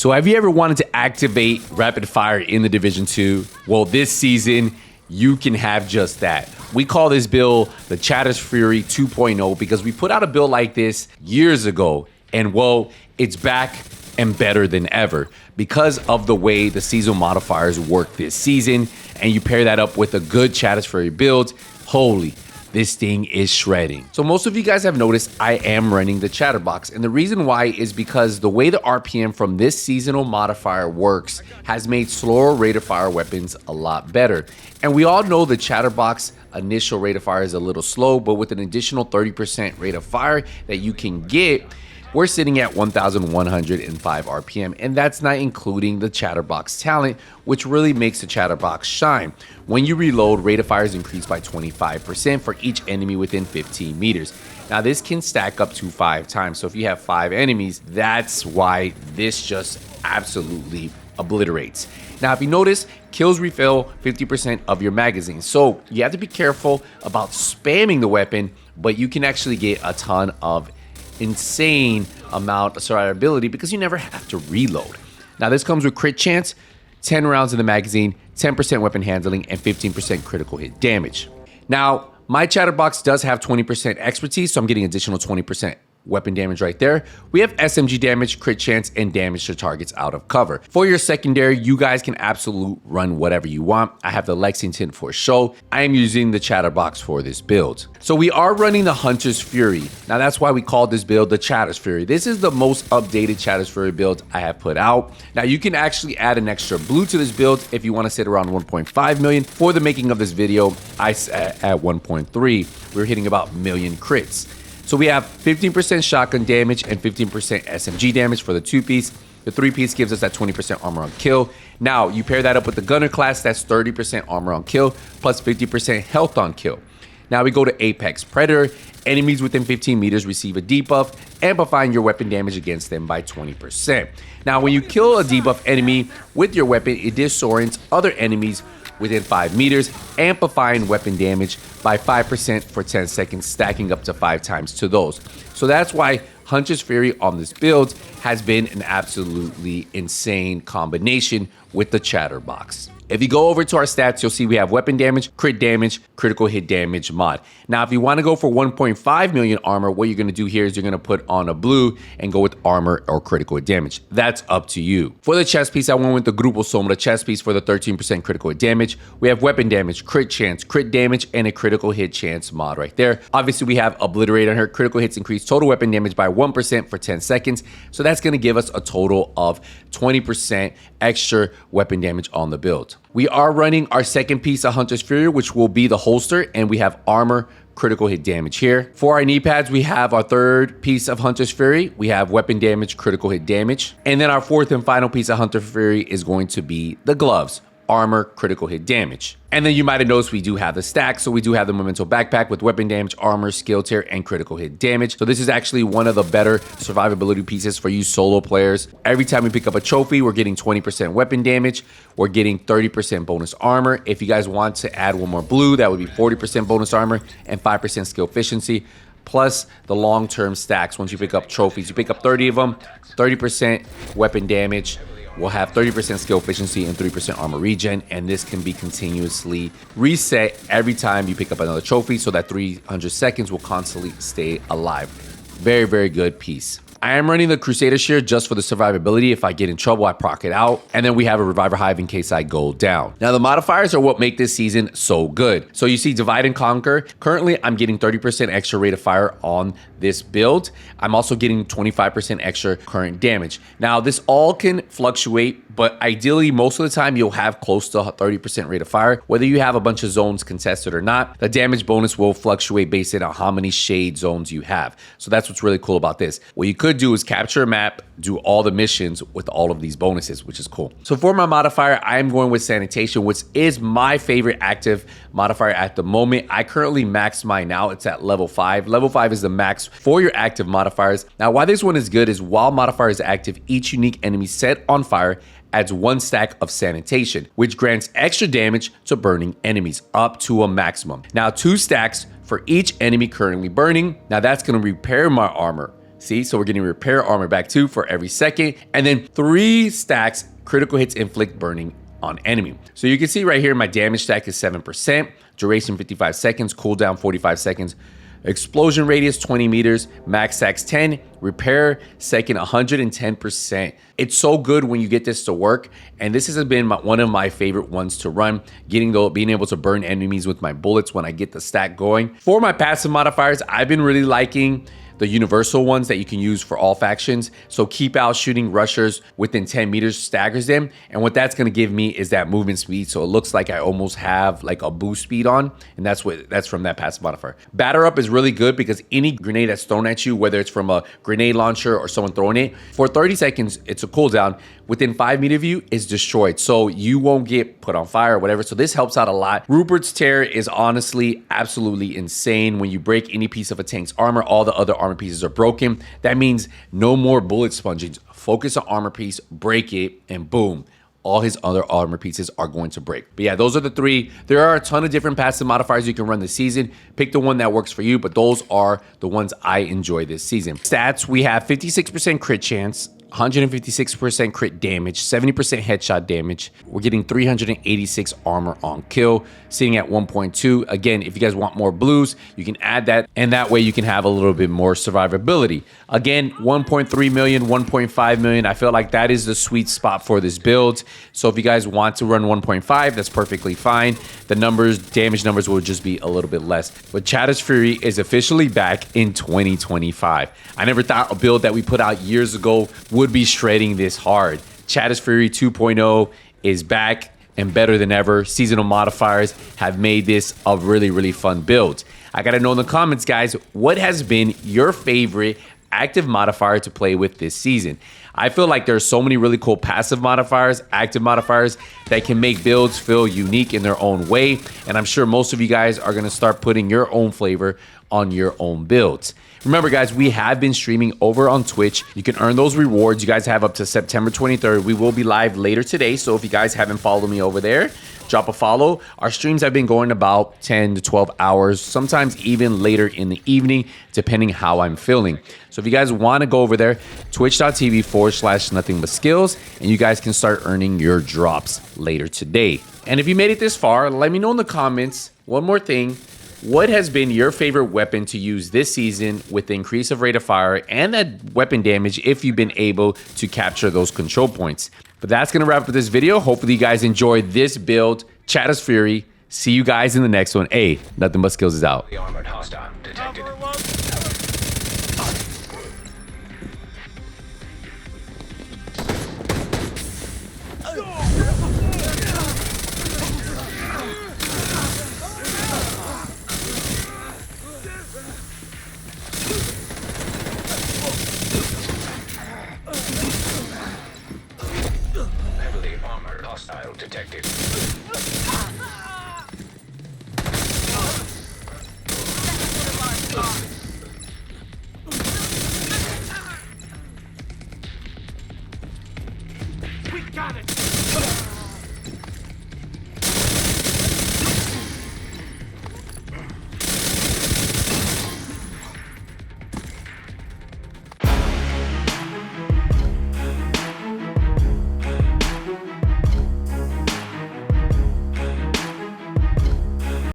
So have you ever wanted to activate rapid fire in the Division 2? Well, this season, you can have just that. We call this build the Chatter's Fury 2.0 because we put out a build like this years ago. And well, it's back and better than ever because of the way the seasonal modifiers work this season. And you pair that up with a good Chatter's Fury build. Holy, this thing is shredding. So most of you guys have noticed I am running the Chatterbox, and the reason why is because the way the RPM from this seasonal modifier works has made slower rate of fire weapons a lot better. And we all know the Chatterbox initial rate of fire is a little slow, but with an additional 30% rate of fire that you can get, we're sitting at 1,105 RPM, and that's not including the Chatterbox talent, which really makes the Chatterbox shine. When you reload, rate of fire is increased by 25% for each enemy within 15 meters. Now, this can stack up to 5 times, so if you have 5 enemies, that's why this just absolutely obliterates. Now, if you notice, kills refill 50% of your magazine, so you have to be careful about spamming the weapon, but you can actually get a ton of insane amount of survivability because you never have to reload. Now this comes with crit chance, 10 rounds in the magazine, 10% weapon handling, and 15% critical hit damage. Now my Chatterbox does have 20% expertise, so I'm getting additional 20% weapon damage right there. We have SMG damage, crit chance, and damage to targets out of cover. For your secondary, you guys can absolutely run whatever you want. I have the Lexington for show. I am using the Chatterbox for this build. So we are running the Hunter's Fury. Now that's why we call this build the Chatter's Fury. This is the most updated Chatter's Fury build I have put out. Now you can actually add an extra blue to this build if you want to sit around 1.5 million. For the making of this video, I set at 1.3. We're hitting about million crits. So we have 15% shotgun damage and 15% SMG damage for the 2-piece. The 3-piece gives us that 20% armor on kill. Now, you pair that up with the gunner class, that's 30% armor on kill, plus 50% health on kill. Now we go to Apex Predator. Enemies within 15 meters receive a debuff, amplifying your weapon damage against them by 20%. Now, when you kill a debuff enemy with your weapon, it disorients other enemies within 5 meters, amplifying weapon damage by 5% for 10 seconds, stacking up to 5 times to those. So that's why Hunter's Fury on this build has been an absolutely insane combination with the Chatterbox. If you go over to our stats, you'll see we have weapon damage, crit damage, critical hit damage mod. Now, if you want to go for 1.5 million armor, what you're going to do here is you're going to put on a blue and go with armor or critical hit damage. That's up to you. For the chest piece, I went with the Grupo Sombra chest piece for the 13% critical hit damage. We have weapon damage, crit chance, crit damage, and a critical hit chance mod right there. Obviously, we have Obliterate on her. Critical hits increase total weapon damage by 1% for 10 seconds. So that's going to give us a total of 20% extra weapon damage on the build. We are running our second piece of Hunter's Fury, which will be the holster, and we have armor, critical hit damage here. For our knee pads, we have our third piece of Hunter's Fury. We have weapon damage, critical hit damage. And then our fourth and final piece of Hunter's Fury is going to be the gloves, armor, critical hit damage. And then you might have noticed we do have the stack. So we do have the Memento backpack with weapon damage, armor, skill tier, and critical hit damage. So this is actually one of the better survivability pieces for you solo players. Every time we pick up a trophy, we're getting 20% weapon damage. We're getting 30% bonus armor. If you guys want to add one more blue, that would be 40% bonus armor and 5% skill efficiency. Plus the long-term stacks. Once you pick up trophies, you pick up 30 of them, 30% weapon damage. We'll have 30% skill efficiency and 3% armor regen, and this can be continuously reset every time you pick up another trophy, so that 300 seconds will constantly stay alive. Very, very good piece. I am running the Crusader Shear just for the survivability. If I get in trouble, I proc it out. And then we have a Reviver Hive in case I go down. Now, the modifiers are what make this season so good. So you see Divide and Conquer. Currently, I'm getting 30% extra rate of fire on this build. I'm also getting 25% extra current damage. Now, this all can fluctuate, but ideally, most of the time, you'll have close to 30% rate of fire. Whether you have a bunch of zones contested or not, the damage bonus will fluctuate based on how many shade zones you have. So that's what's really cool about this. What you could do is capture a map, do all the missions with all of these bonuses, which is cool. So for my modifier, I am going with Sanitation, which is my favorite active modifier at the moment. I currently maxed mine out. It's at level 5. Level 5 is the max for your active modifiers. Now, why this one is good is while modifier is active, each unique enemy set on fire adds 1 stack of Sanitation, which grants extra damage to burning enemies up to a maximum. Now, 2 stacks for each enemy currently burning. Now that's going to repair my armor, See, so we're getting repair armor back 2 for every second. And then 3 stacks critical hits inflict burning on enemy. So you can see right here, my damage stack is 7%, duration 55 seconds, cooldown 45 seconds, explosion radius 20 meters, max stacks 10, repair second 110%. It's so good when you get this to work, and this has been one of my favorite ones to run, being able to burn enemies with my bullets when I get the stack going. For my passive modifiers, I've been really liking the universal ones that you can use for all factions. So keep out shooting rushers within 10 meters staggers them. And what that's gonna give me is that movement speed. So it looks like I almost have like a boost speed on, and that's from that passive modifier. Batter up is really good because any grenade that's thrown at you, whether it's from a grenade launcher or someone throwing it, for 30 seconds, it's a cooldown. Within 5 meter view is destroyed. So you won't get put on fire or whatever. So this helps out a lot. Rupert's Tear is honestly absolutely insane. When you break any piece of a tank's armor, all the other armor pieces are broken. That means no more bullet sponging. Focus on armor piece, break it, and boom, all his other armor pieces are going to break. But yeah, those are the 3. There are a ton of different passive modifiers you can run this season. Pick the one that works for you, but those are the ones I enjoy this season. Stats, we have 56% crit chance, 156% crit damage, 70% headshot damage. We're getting 386 armor on kill, sitting at 1.2. Again, if you guys want more blues, you can add that, and that way you can have a little bit more survivability. Again, 1.3 million, 1.5 million. I feel like that is the sweet spot for this build. So if you guys want to run 1.5, that's perfectly fine. The damage numbers will just be a little bit less. But Chatter's Fury is officially back in 2025. I never thought a build that we put out years ago would be shredding this hard. Chatter's Fury 2.0 is back and better than ever. Seasonal modifiers have made this a really, really fun build. I gotta know in the comments, guys, what has been your favorite active modifier to play with this season? I feel like there's so many really cool passive modifiers, active modifiers that can make builds feel unique in their own way. And I'm sure most of you guys are gonna start putting your own flavor on your own builds. Remember, guys, we have been streaming over on Twitch. You can earn those rewards. You guys have up to September 23rd. We will be live later today. So if you guys haven't followed me over there, drop a follow. Our streams have been going about 10 to 12 hours, sometimes even later in the evening, depending how I'm feeling. So if you guys want to go over there, twitch.tv/NothingButSkillz, and you guys can start earning your drops later today. And if you made it this far, let me know in the comments. One more thing. What has been your favorite weapon to use this season with the increase of rate of fire and that weapon damage if you've been able to capture those control points? But that's going to wrap up this video. Hopefully you guys enjoyed this build. Chatter's Fury. See you guys in the next one. Hey, Nothing But Skills is out. The armored hostile detected. Go!